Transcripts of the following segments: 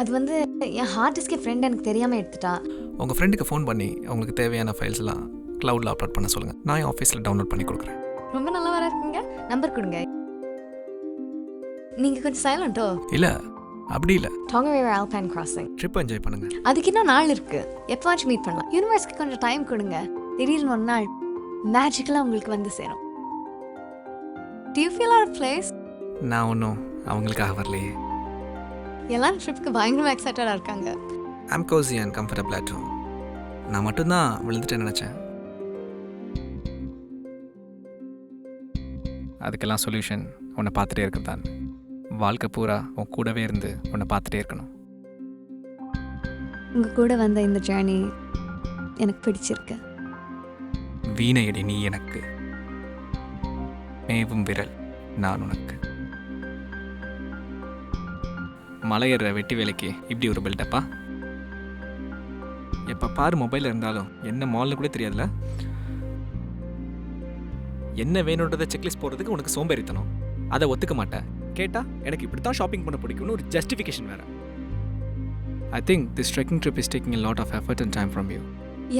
அது வந்து என் heart டிஸ்கே friend எனக்கு தெரியாமல் எடுத்துட்டா. உங்கள் ஃப்ரெண்டுக்கு ஃபோன் பண்ணி உங்களுக்கு தேவையான ஃபைல்ஸ்லாம் க்ளவுடில் அப்லோட் பண்ண சொல்லுங்கள். நான் என் ஆஃபீஸில் டவுன்லோட் பண்ணி கொடுக்குறேன். ரொம்ப நல்லா வர இருக்குங்க. நம்பர் கொடுங்க. நீங்கள் கொஞ்சம் சைலண்ட்டோ? இல்லை அப்படி இல்லை. டாங்கவேர் ஆல்பைன் கிராசிங் ட்ரிப் என்ஜாய் பண்ணுங்கள். அதுக்கு இன்னும் நாள் இருக்குது. எப்போவாச்சும் மீட் பண்ணலாம். யூனிவர்ஸ்க்கு கொஞ்சம் டைம் கொடுங்க. திடீர்னு ஒரு நாள் மேஜிக்கலாக உங்களுக்கு வந்து சேரும். Do you feel out of place? நான் ஒன்றும் அவங்களுக்காக வரலையே. எல்லாரும் ட்ரிப்புக்கு பயங்கரமாக எக்ஸைட்டடாக இருக்காங்க. I'm Kosi and comfortable at home. நான் மட்டும்தான் விழுந்துட்டேன்னு நினச்சேன். அதுக்கெல்லாம் சொல்யூஷன் உன்னை பார்த்துட்டே இருக்கிறது தான். வாழ்க்கை பூரா உன் கூடவே இருந்து உன்னை பார்த்துட்டே இருக்கணும். உங்கள் கூட வந்த இந்த ஜேர்னி எனக்கு பிடிச்சிருக்கு. வீணையடி நீ எனக்கு, மேவும் விரல் நான் உனக்கு. மலையேற வெட்டி வேலைக்கு இப்படி ஒரு பில்டப்பா? எப்போ பாரு மொபைலில் இருந்தாலும் என்ன மால்னு கூட தெரியாதுல்ல. என்ன வேணுன்றதை செக்லிஸ்ட் போகிறதுக்கு உனக்கு சோம்பேறித்தனம். அதை ஒத்துக்க மாட்டேன். கேட்டால் எனக்கு இப்படி தான் ஷாப்பிங் பண்ண பிடிக்கும்னு ஒரு ஜஸ்டிஃபிகேஷன் வேறு. I think this trekking trip is taking a lot of effort and time from you.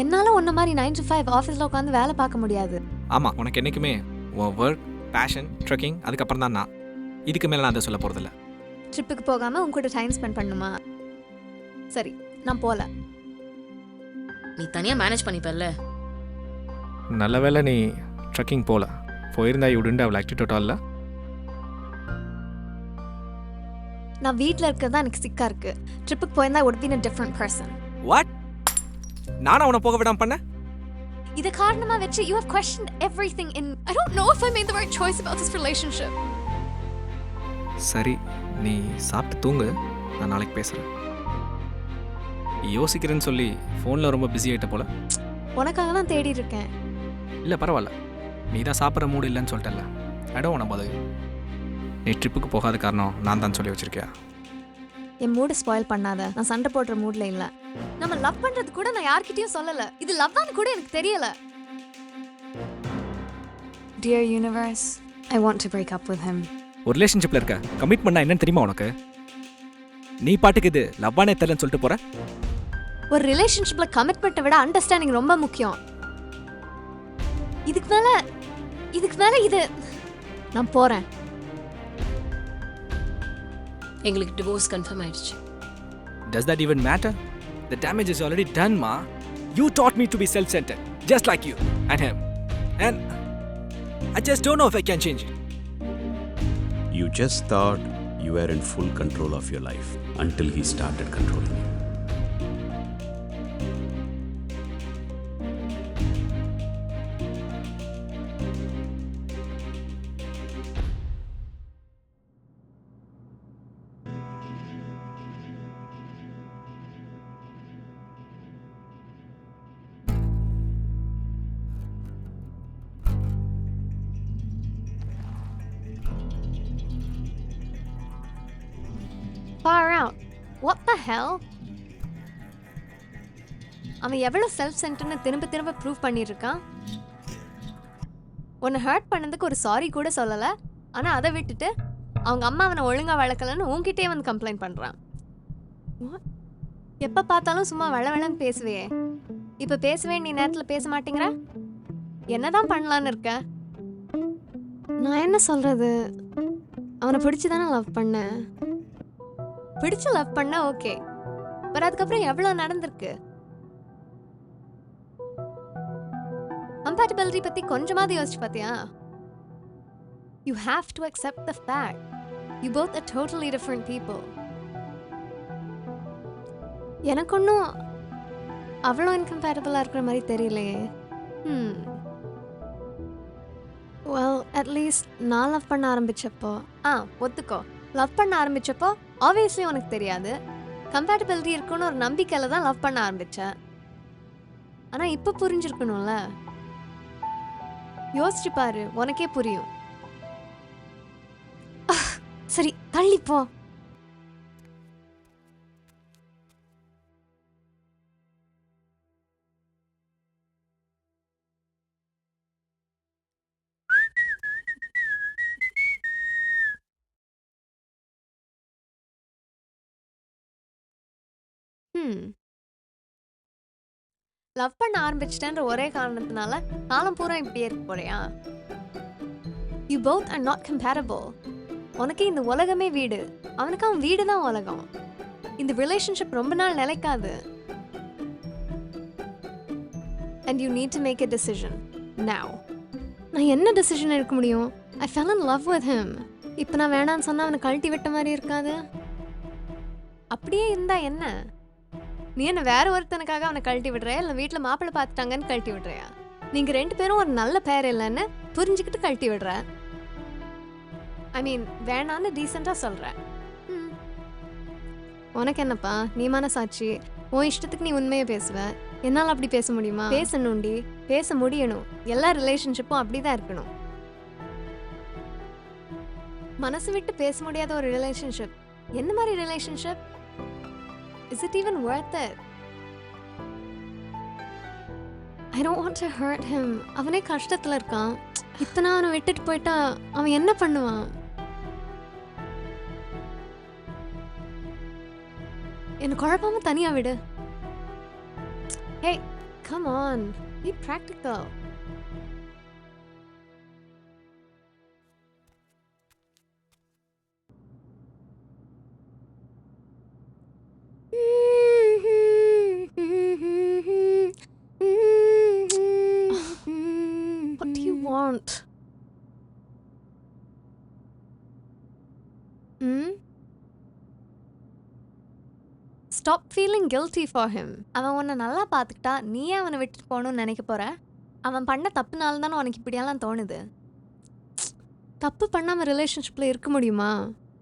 என்னால் ஒன்றை மாதிரி 9 to 5 ஆஃபீஸில் உட்காந்து வேலை பார்க்க முடியாது. ஆமாம், உனக்கு என்றைக்குமே உன் ஒர்க், பேஷன், ட்ரெக்கிங், அதுக்கப்புறம் தான் நான். இதுக்கு மேலே நான் அதை சொல்ல போகிறதில்ல. ட்ரிப்புக்கு போகாமல் உங்க கூட டைம் ஸ்பெண்ட் பண்ணுமா? சரி, நான் போகல. நீ தனியாக மேனேஜ் பண்ணிப்பல்ல. நல்ல வேளை நீ ட்ரெக்கிங் போகல. போயிருந்தா you wouldn't have liked it at all. நான் வீட்டில் இருக்கிறது தான் எனக்கு சிக்கா இருக்கு. ட்ரிப்புக்கு போயிருந்தா would be a different person. What? நானா உன்னை போக விடாம பண்ண? இத காரணமா வச்சு you have questioned everything in I don't know if I made the right choice about this relationship. சரி, நீ சாப்பிட்டு தூங்கு. நான் நாளைக்கு பேசுகிறேன். யோசிக்கிறேன்னு சொல்லி ஃபோனில் ரொம்ப பிஸி ஆகிட்ட போல. உனக்காக தான் தேடி இருக்கேன். இல்லை பரவாயில்ல, நீ தான் சாப்பிட்ற மூடு இல்லைன்னு சொல்லிட்டல. இடம் உன போது நீ ட்ரிப்புக்கு போகாத காரணம் நான் தான் சொல்லி வச்சிருக்கியா? என் மூடு ஸ்பாயில் பண்ணாத. நான் சண்டை போடுற மூட்ல இல்லை. நம்ம லவ் பண்ணுறது கூட நான் யார்கிட்டயும் சொல்லலை. இது லவ்வான்னு கூட எனக்கு தெரியல. Dear universe, I want to break up with him. ஒரு ரிலேஷன்ஷிப்பில் இருக்க கமிட் பண்ணா என்னன்னு தெரியுமா உனக்கு? நீ பாட்டுக்கு இது லவ்வானே தெரியலன்னு சொல்லிட்டு போற. ஒரு ரிலேஷன்ஷிப்ல கமிட்மெண்ட்டை விட அண்டர்ஸ்டாண்டிங் ரொம்ப முக்கியம். இதுக்கு மேல இது நான் போறேன். எங்களுக்கு டிவோர்ஸ் கன்ஃபார்ம் ஆயிடுச்சு. Does that even matter? The damage is already done, ma. You taught me to be self-centered, just like you and him. And I just don't know if I can change it. You just thought you were in full control of your life until he started controlling you. Far out. What the hell? அவன் எவ்வளவு self சென்டர்னு திரும்ப prove பண்ணியிருக்கான். உன்னை hurt பண்ணதுக்கு ஒரு sorry கூட சொல்லலை. ஆனால் அதை விட்டுட்டு அவங்க அம்மா அவனை ஒழுங்காக வளர்க்கலன்னு உன்கிட்டே வந்து கம்ப்ளைண்ட் பண்ணுறான். எப்போ பார்த்தாலும் சும்மா வளவளன்னு பேசுவே. இப்போ பேச வேண்டிய நேரத்தில் பேச மாட்டேங்கிற. என்னதான் பண்ணலான்னு இருக்க? நான் என்ன சொல்கிறது? அவனை பிடிச்சி தானே லவ் பண்ணேன். பிடிச்சு லவ் பண்ண ஓகே, பட் அதுக்கப்புறம் எவ்வளோ நடந்திருக்கு? கம்பேட்டபிலிட்டி பற்றி கொஞ்சமாவது யோசிச்சு பார்த்தியா? You have to accept the fact you both are totally different people. எனக்கு ஒன்றும் அவ்வளோ இன்கம்பேட்டபிளாக இருக்கிற மாதிரி தெரியலையே. Well, at least நான் லவ் பண்ண ஆரம்பிச்சப்போ ஒத்துக்கோ, லவ் பண்ண ஆரம்பிச்சப்போ ஆப்வியஸ்லி உனக்கு தெரியாது. கம்பேட்டபிலிட்டி இருக்குன்னு ஒரு நம்பிக்கையில் தான் லவ் பண்ண ஆரம்பித்தேன். ஆனால் இப்போ புரிஞ்சிருக்கணும்ல. யோசிச்சு பாரு, உனக்கே புரியும். சரி, தள்ளிப்போ. லவ் பண்ண ஆரம்பிச்சிட்டேன்ற ஒரே காரணத்தினால காலம் பூரா இப்படியே இருக்க போறியா? You both are not compatible. உனக்கு இந்த உலகமே வீடு, அவனுக்கு அவன் வீடு தான் உலகம். இந்த ரிலேஷன்ஷிப் ரொம்ப நாள் நிலைக்காது. And you need to make a decision now. நான் என்ன டிசிஷன் எடுக்க முடியும்? I fell in love with him. இப்போ நான் வேணான்னு சொன்னா அவனை கழட்டி விட்ட மாதிரி இருக்காது? அப்படியே இருந்தா என்ன? நீ என்ன வேற ஒருத்தனுக்காக அவனை கழட்டி விடுறியா, இல்லை வீட்டில் மாப்பிள்ளை பார்த்துட்டாங்கன்னு கழட்டி விடுறியா? நீங்கள் 2 பேரும் ஒரு நல்ல பேர் இல்லைன்னு புரிஞ்சுக்கிட்டு கழட்டி விடுற. ஐ மீன் வேணான்னு டீசெண்டாக சொல்கிற. உனக்கு என்னப்பா, நீ மனசாட்சி, உன் இஷ்டத்துக்கு நீ உண்மையை பேசுவ. என்னால் அப்படி பேச முடியுமா? பேசணும்டி, பேச முடியணும். எல்லா ரிலேஷன்ஷிப்பும் அப்படிதான் இருக்கணும். மனசு விட்டு பேச முடியாத ஒரு ரிலேஷன்ஷிப் என்ன மாதிரி relationship? Is it even worth it? I don't want to hurt him. அவனே கஷ்டத்துல இருக்கான். இத்தனை அவனை விட்டுட்டு போயிட்டா அவன் என்ன பண்ணுவான்? என்ன குழப்பாம தனியா விடு. Hey, come on. Be practical. What do you want? Stop feeling guilty for him. அவன் உன்னை நல்லா பார்த்துக்கிட்டா நீயே அவனை விட்டுட்டு போகணும்னு நினைக்க போற? அவன் பண்ண தப்புனால தானே உனக்கு இப்படியெல்லாம் தோணுது. தப்பு பண்ணாமல் ரிலேஷன்ஷிப்பில் இருக்க முடியுமா?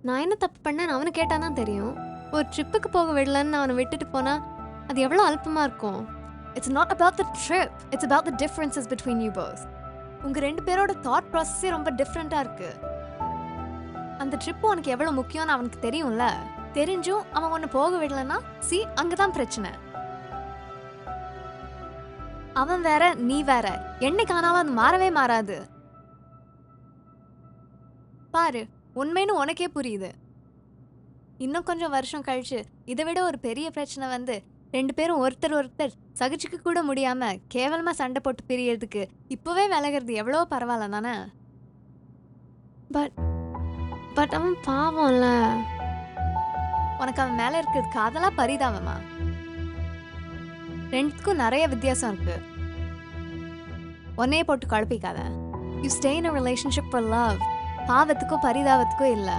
நான் என்ன தப்பு பண்ணேன்னு அவனு கேட்டால் தான் தெரியும். ஒரு ட்ரிப்புக்கு போக விடலன்னு அவனை விட்டுட்டு போனால் அது எவ்வளோ அல்பமாக இருக்கும். It's not about the trip. It's about the differences between you both. உங்கள் 2 பேரோட தாட் ப்ராசஸே ரொம்ப டிஃப்ரெண்ட்டாக இருக்குது. அந்த ட்ரிப்பு உனக்கு எவ்வளோ முக்கியம்னு அவனுக்கு தெரியும்ல. தெரிஞ்சும் அவன் ஒன்று போக விடலன்னா அங்கதான் பிரச்சனை. அவன் வேற, நீ வேற. என்னைக்கு ஆனாலும் அது மாறவே மாறாது. பாரு, உண்மைன்னு உனக்கே புரியுது. இன்னும் கொஞ்சம் வருஷம் கழிச்சு இதை விட ஒரு பெரிய பிரச்சனை வந்து 2 பேரும் ஒருத்தர் சகிச்சுக்க கூட முடியாம கேவலமா சண்டை போட்டு பிரியறதுக்கு இப்பவே விலகிறது எவ்வளோ பரவாயில்ல தானே? பட் அவன் பாவம்ல. உனக்கு அவன் மேல இருக்கிறது காதலா பரிதாபமா? 2க்கும் நிறைய வித்தியாசம் இருக்கு. ஒன்னே போட்டு குழப்பிக்காத. You stay in a relationship for love. பாவத்துக்கோ பரிதாபத்துக்கோ இல்லை.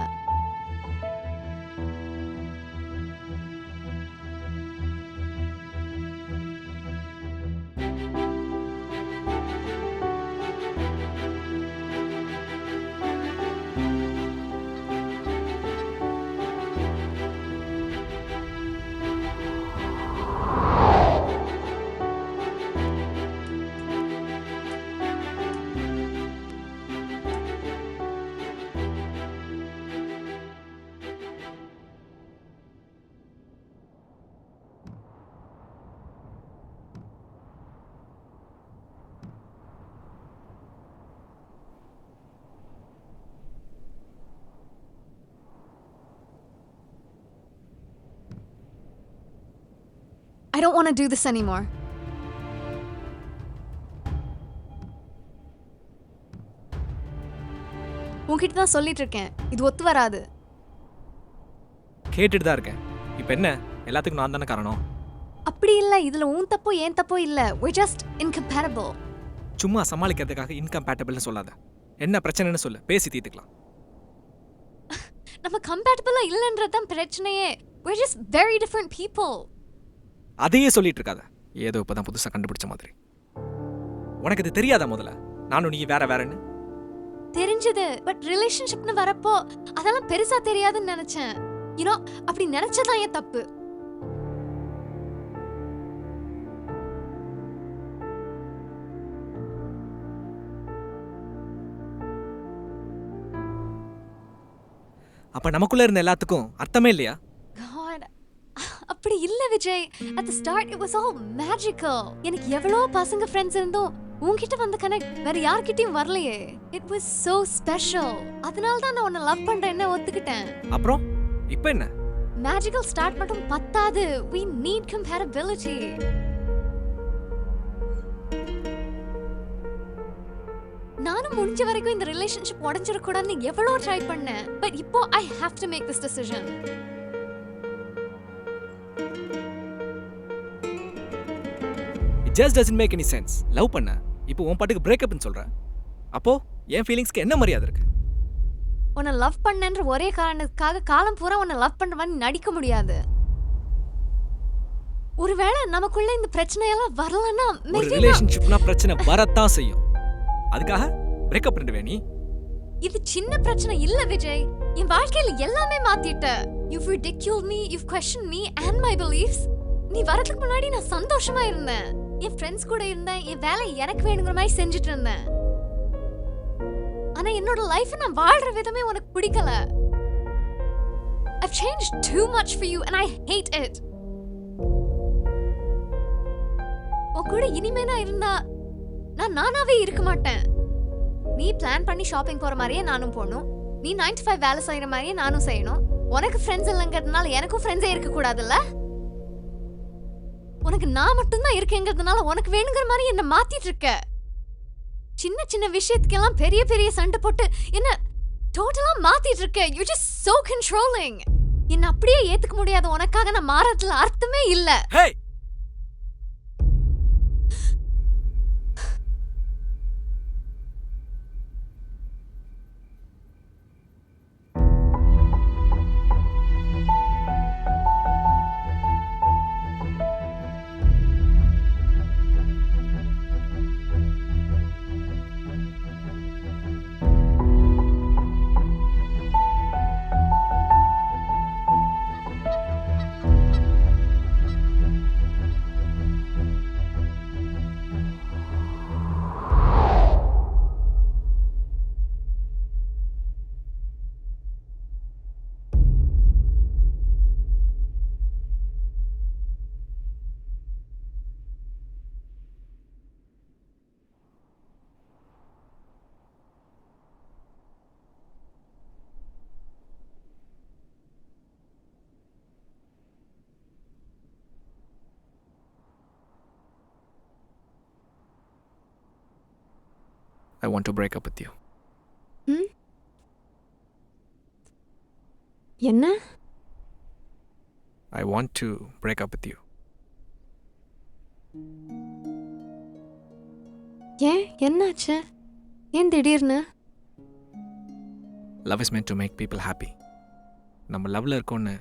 I don't want to do this anymore. உன்கிட்ட தான் சொல்லிட்டு இருக்கேன், இது ஒத்து வராது. கேட்டுட்டு தான் இருக்கேன். இப்போ என்ன, எல்லாத்துக்கும் நான் தானே காரணம்? அப்படி இல்லை, இதுல உன் தப்போ ஏன் தப்போ இல்லை. We're just incompatible. சும்மா சமாளிக்கிறதுக்காக இன்கம்பேட்டபிள்னு சொல்லாத. என்ன பிரச்சனைன்னு சொல்லு, பேசி தீர்த்துக்கலாம். நம்ம கம்பேட்டபிளா இல்லைன்றது தான் பிரச்சனையே. We're just very different people. அதையே சொல்லிட்டு இருக்காத. ஏதோ இப்போதான் புதுசாக கண்டுபிடிச்ச மாதிரி. உனக்கு இது தெரியாதா? முதல்ல நானும் நீ வேற வேறன்னு தெரிஞ்சது. பட் ரிலேஷன்ஷிப்னு வரப்போ அதெல்லாம் பெருசா தெரியாதுன்னு நினைச்சேன். யூனோ, அப்படி நினைச்சதான் ஏன் தப்பு. அப்ப நமக்குள்ள இருந்த எல்லாத்துக்கும் அர்த்தமே இல்லையா? அப்படி இல்ல Vijay. at the start it was all magical. எனக்கு எவ்வளோ பசங்க ஃப்ரெண்ட்ஸ் இருந்தோம், உன்கிட்ட வந்த கனெக்ட் வேற யார்கிட்டயும் வரலையே. it was so special. அதனால தான் நான் உன்னை லவ் பண்றேன்னு ஒத்துக்கிட்டேன். அப்புறம் இப்போ என்ன? மேஜிக்கல் ஸ்டார்ட் மட்டும் பத்தாது. We need compatibility. நானும் முடிஞ்ச வரைக்கும் இந்த ரிலேஷன்ஷிப் உடைஞ்சிடக்கூடாதுன்னு எவ்வளோ ட்ரை பண்ணேன். பட் இப்போ I have to make this decision. It just doesn't make any sense. Love பண்ண இப்போ உன் பாட்டுக்கு பிரேக்கப்னு சொல்ற. அப்போ என் ஃபீலிங்ஸ்க்கு என்ன மரியாதை இருக்கு? உன்னை லவ் பண்ணன்ற ஒரே காரணத்துக்காக காலம் பூரா உன்னை லவ் பண்ற மாதிரி நடிக்க முடியாது. ஒருவேளை நமக்குள்ள இந்த பிரச்சனையெல்லாம் வரலன்னா ஒரு ரிலேஷன்ஷிப்னா பிரச்சனை வரத்தான் செய்யும். அதுக்காக பிரேக்கப் பண்ணிடுவே நீ? இது சின்ன பிரச்சனை இல்ல விஜய். என் வாழ்க்கையில எல்லாமே மாத்திட்ட. You've ridiculed me, you've questioned me and my beliefs. நீ வரதுக்கு முன்னாடி நான் சந்தோஷமா இருந்தேன். என் ஃப்ரெண்ட்ஸ் கூட இருந்தேன். என் வேலை எனக்கு வேணுங்கிற மாதிரி செஞ்சுட்டு இருந்தேன். ஆனா என்னோட லைஃப் நான் வாழ்ற விதமே உனக்கு பிடிக்கல. I've changed too much for you and I hate it. உன் கூட இனிமே நான் இருந்தா நான் நானாவே இருக்க மாட்டேன். நீ பிளான் பண்ணி ஷாப்பிங் போற மாதிரியே நானும் போகணும். நீ 9 to 5 வேலை செய்யற மாதிரியே நானும் செய்யணும். உனக்கு ஃப்ரெண்ட்ஸ் இல்லைங்கிறதுனால எனக்கும் ஃப்ரெண்ட்ஸே இருக்க கூடாதுல்ல? உனக்கு நான் மட்டும்தான் இருக்கேங்கிறதுனால உனக்கு வேணுங்கிற மாதிரி என்ன மாத்திட்டு இருக்க. சின்ன சின்ன விஷயத்துக்கெல்லாம் பெரிய பெரிய சண்டை போட்டு என்ன டோட்டலா மாத்திட்டு இருக்க. You're just so controlling. என்ன அப்படியே ஏத்துக்க முடியாத உனக்காக நான் மாறதுல அர்த்தமே இல்ல. Hey! I want to break up with you. என்ன? I want to break up with you. ஏன் என்னாச்சு? ஏன் திடீர்னு? Love is meant to make people happy. நம்ம லவ்ல இருக்கோன்னு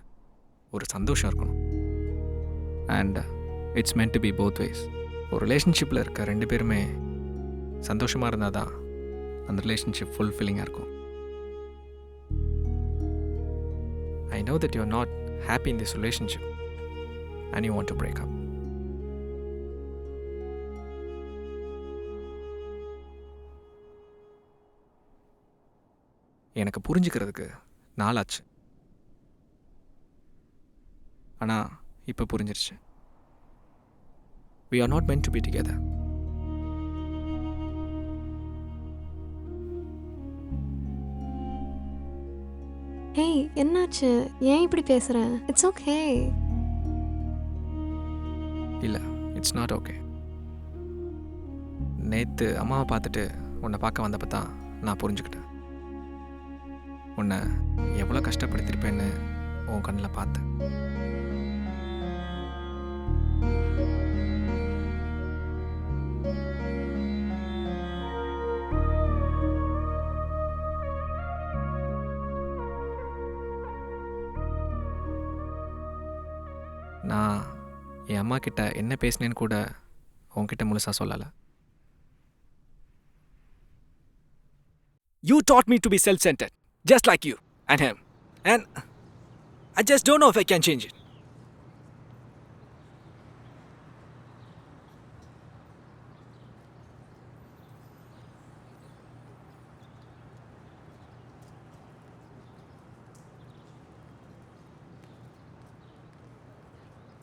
ஒரு சந்தோஷம் இருக்கணும். And it's meant to be both ways. ஒரு ரிலேஷன்ஷிப்பில் இருக்க ரெண்டு பேருமே சந்தோஷமாக இருந்தால் தான் அந்த ரிலேஷன்ஷிப் ஃபுல்ஃபில்லிங்காக இருக்கும். I know that you're not happy in this relationship and you want to break up. எனக்கு புரிஞ்சுக்கிறதுக்கு நாளாச்சு. ஆனால் இப்போ புரிஞ்சிருச்சு. We are not meant to be together. ஏய் என்னாச்சு? ஏன் இப்படி பேசுற? It's okay. இல்லை, இட்ஸ் நாட் ஓகே. நேற்று அம்மாவை பார்த்துட்டு உன்னை பார்க்க வந்தப்போ தான் நான் புரிஞ்சுக்கிட்டேன். உன்னை எவ்வளோ கஷ்டப்படுத்திருப்பேன்னு உன் கண்ணில் பார்த்தேன். நான் என் அம்மா கிட்ட என்ன பேசினேன்னு கூட உன்கிட்ட முழுசாக சொல்லலை. You taught me to be self-centered, just like you and him. And I just don't know if I can change it.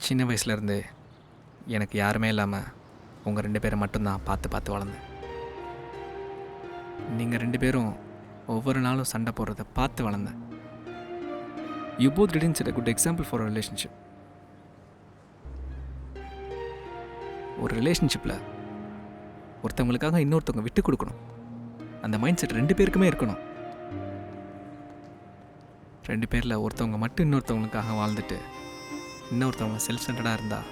சின்ன வயசுலேருந்து எனக்கு யாருமே இல்லாமல் உங்கள் ரெண்டு பேரை மட்டும்தான் பார்த்து பார்த்து வளர்ந்தேன். நீங்கள் ரெண்டு பேரும் ஒவ்வொரு நாளும் சண்டை போடுறத பார்த்து வளர்ந்தேன். You both didn't set a good example for a relationship. ஒரு ரிலேஷன்ஷிப்பில் ஒருத்தவங்களுக்காக இன்னொருத்தவங்க விட்டு கொடுக்கணும். அந்த மைண்ட் செட் 2 பேருக்குமே இருக்கணும். 2 பேரில் ஒருத்தவங்க மட்டும் இன்னொருத்தவங்களுக்காக வாழ்ந்துட்டு இன்னொருத்தவங்க செல்ஃப் சென்டர்டாக இருந்தா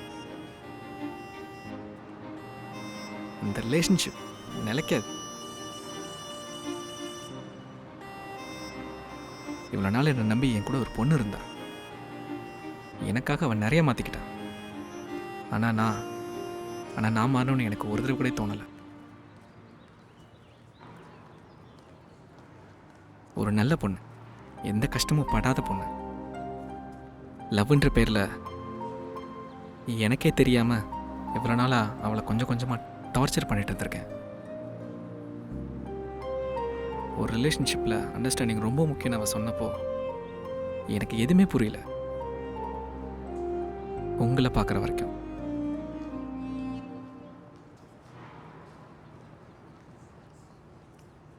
அந்த ரிலேஷன்ஷிப் நிலைக்காது. இவ்வளோ நாள் என்னை நம்பி என் கூட ஒரு பொண்ணு இருந்தா. எனக்காக அவன் நிறைய மாற்றிக்கிட்டான். ஆனால் நான் மாறணும்னு எனக்கு ஒரு தடவை கூட தோணலை. ஒரு நல்ல பொண்ணு, எந்த கஷ்டமும் படாத பொண்ணு. லவ்ன்ற பேரில் எனக்கே தெரியாமல் இவ்வளோ நாளாக அவளை கொஞ்சம் கொஞ்சமாக டார்ச்சர் பண்ணிட்டு இருந்திருக்கேன். ஒரு ரிலேஷன்ஷிப்பில் அண்டர்ஸ்டாண்டிங் ரொம்ப முக்கியம் அவள் சொன்னப்போ எனக்கு எதுவுமே புரியல. உங்களை பார்க்குற வரைக்கும்.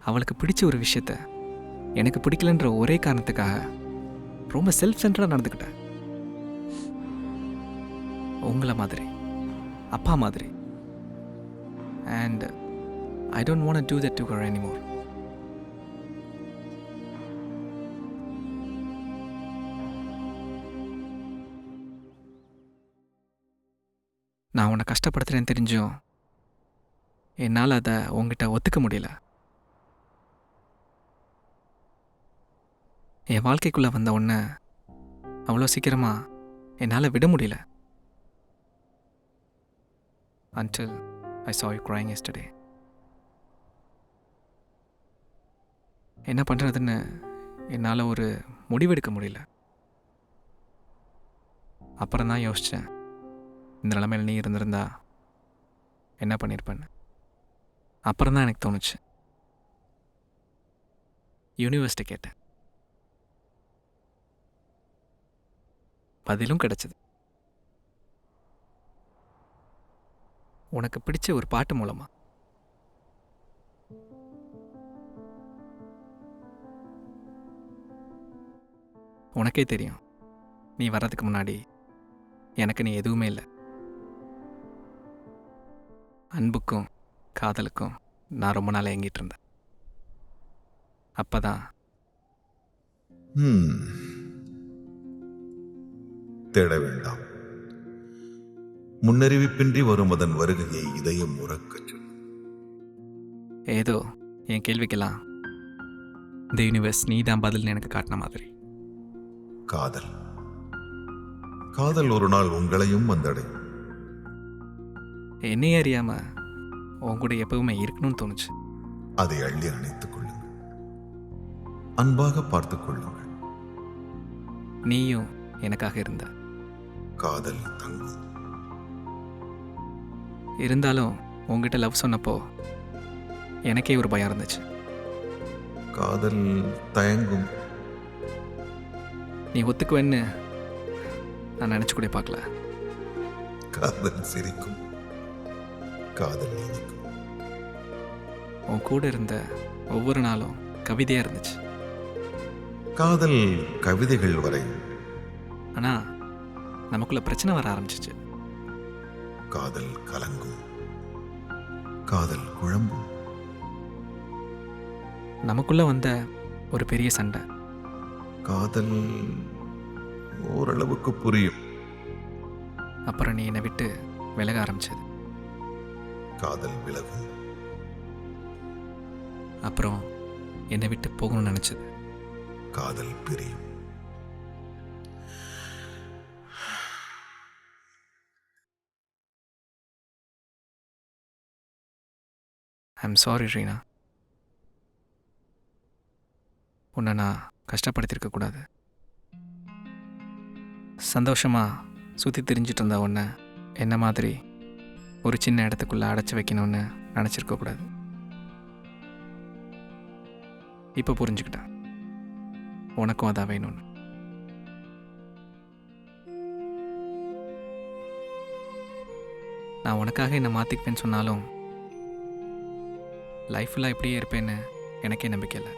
அவளுக்கு பிடிச்ச ஒரு விஷயத்த எனக்கு பிடிக்கலன்ற ஒரே காரணத்துக்காக ரொம்ப செல்ஃப் சென்டராக நடந்துக்கிட்டேன். உங்களை மாதிரி, அப்பா மாதிரி. And I don't want to do that to her anymore. நான் உன்னை கஷ்டப்படுத்துகிறேன்னு தெரிஞ்சும் என்னால் அதை உங்ககிட்ட ஒத்துக்க முடியல. என் வாழ்க்கைக்குள்ளே வந்த உன்னை அவ்வளோ சீக்கிரமாக என்னால் விட முடியல. Until I saw you crying yesterday. என்ன பண்ணுறதுன்னு என்னால் ஒரு முடிவெடுக்க முடியல. அப்புறம் தான் யோசித்தேன், இந்த நிலைமையில் நீ இருந்திருந்தா என்ன பண்ணியிருப்பேன்னு. அப்புறம் தான் எனக்கு தோணுச்சு, யூனிவர்சிட்டி கேட்டேன். பதிலும் கிடச்சிது. உனக்கு பிடிச்ச ஒரு பாட்டு மூலமா. உனக்கே தெரியும், நீ வர்றதுக்கு முன்னாடி எனக்கு நீ எதுவுமே இல்லை. அன்புக்கும் காதலுக்கும் நான் ரொம்ப நாள் ஏங்கிட்டு இருந்தேன். அப்பதான் தேட வேண்டாம். முன்னறிவிப்பின்றி வரும் அதன் வருகையை இதயம் உறக்கச் சொல்லும். ஏதோ என் கேள்விக்கெல்லாம் இந்த யூனிவர்ஸ் நீ தான் பதில்னு எனக்கு காட்டின மாதிரி. காதல் காதல் ஒரு நாள் உங்களையும் வந்தடையும். என்னையே அறியாம உன் கூட எப்பவுமே இருக்கணும்னு தோணுச்சு. அதை அள்ளி அணைத்துக் கொள்ளுங்கள், அன்பாக பார்த்துக் கொள்ளுங்கள். நீயும் எனக்காக இருந்த. காதல் தங்கும். இருந்தாலும் உங்ககிட்ட லவ் சொன்னப்போ எனக்கே ஒரு பயம் இருந்துச்சு. காதல் தயங்கும். நீ ஒத்துக்குவேன்னு நான் நினச்சி கூட பார்க்கல. காதல் சிரிக்கும், காதல் இனிக்கும். உன் கூட இருந்த ஒவ்வொரு நாளும் கவிதையாக இருந்துச்சு. காதல் கவிதைகள் வரையும். ஆனால் நமக்குள்ள பிரச்சனை வர ஆரம்பிச்சிச்சு. காதல் கலங்கும், காதல் குழம்பும். நமக்குள்ள வந்த ஒரு பெரிய சண்டை. காதல் ஓரளவுக்கு புரியும். அப்புறம் நீ என்னை விட்டு விலக ஆரம்பிச்சது. காதல் விலகும். அப்புறம் என்னை விட்டு போகணும்னு நினச்சது. காதல் பிரியும். I'm sorry Reena. உன்னை நான் கஷ்டப்படுத்தியிருக்கக்கூடாது. சந்தோஷமாக சுற்றி திரிஞ்சிட்டு இருந்த உன்னை என்ன மாதிரி ஒரு சின்ன இடத்துக்குள்ளே அடைச்சி வைக்கணும்னு நினச்சிருக்கக்கூடாது. இப்போ புரிஞ்சுக்கிட்டேன், உனக்கும் அதான் வேணும்னு. நான் உனக்காக என்னை மாற்றிக்குவேன்னு சொன்னாலும் லைஃப்பில் இப்படியே இருப்பேன்னு எனக்கே நம்பிக்கை இல்லை.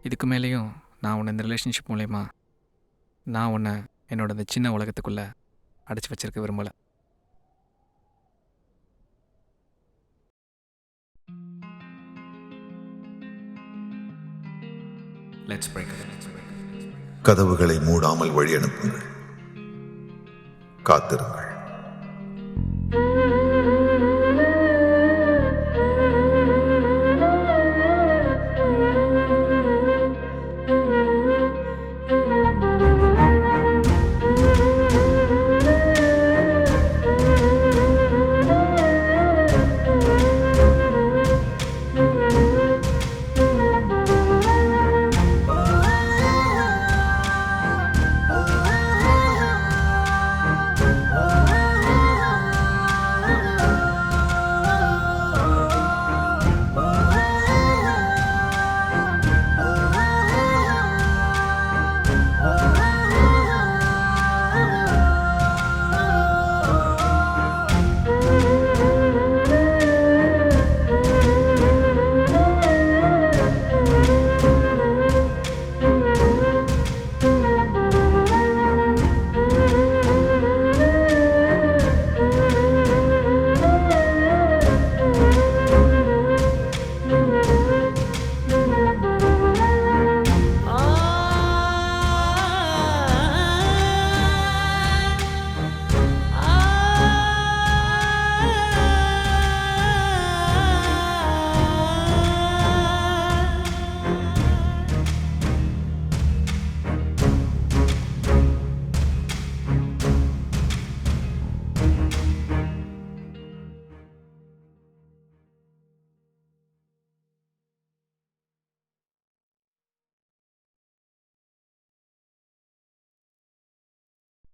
இதுக்கு மேலேயும் நான் உன்னை இந்த ரிலேஷன்ஷிப் மூலயமா நான் உன்னை என்னோட இந்த சின்ன உலகத்துக்குள்ளே அடைச்சி வச்சிருக்க விரும்பலை. Let's break it. கதவுகளை மூடாமல் வழி அனுப்புங்கள். காத்திருங்கள்.